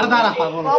দাঁড়া পাবো না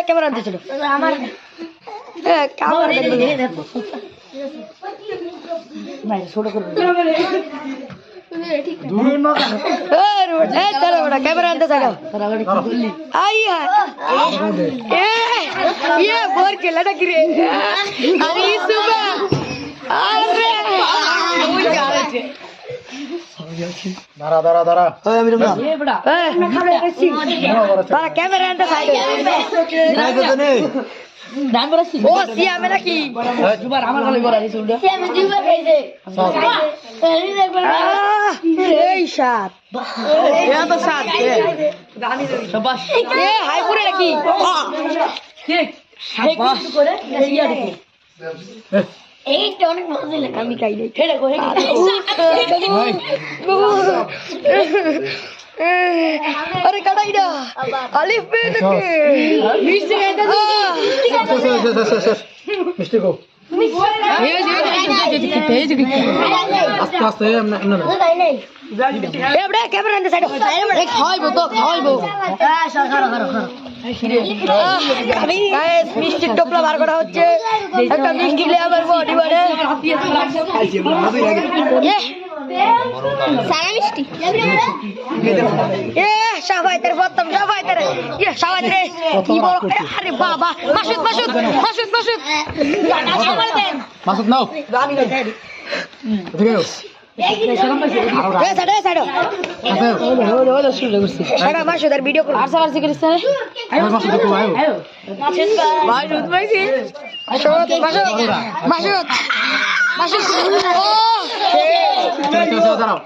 ক্যামেরা দিয়েছিল আমার कैमरा अंदर आई ये बोर के लटक रहे अरे सुबह दारा दारा दारा कैमरा अंदर साइड ओ सिया मेरा की जुबार আমার গলে গড়া দিছে উল্টা সিয়া আমি দুইবার খাইছে এই সাত এ তো সাত রানী শাবাশ এ হাই পুরে নাকি ঠিক শাবাশ করে ইয়া দেখি এই তো অনেক মজা লাগে আমি খাই নাই ছেড়ে কই अरे कटाइडा अलिफ पे देखिए मिस्टी कहता है मिस्टी को ये तेज की आसपास है नहीं ए बड़ा कैमरा अंदर साइड एक खाइबो तो खाइबो गाइस মিষ্টি টোপলা বার করা হচ্ছে একটা মিষ্টি ফ্লেভার বডি বাড়ে সারা মিষ্টি এ সবাই তেরে প্রথম সবাই তেরে এ সবাই তেরে কি বড় আরে বাবা মাসুদ মাসুদ মাসুদ মাসুদ নাও মার দেন মাসুদ নাও গানি না দেই ঠিক আছে এ সাড়ে সাড়ে হলো শুরু করছি সারা মাসুদের ভিডিও কর আর সারা করিস আয় মাসুদ কো আয় মাসুদ ভাই রুদ ভাই কি মাসুদ মাসুদ মাসুদ মাসুদ ও দাঁড়াও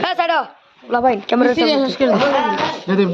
হ্যাঁ সাড়ে লা ভাই ক্যামেরা শেষ করে দে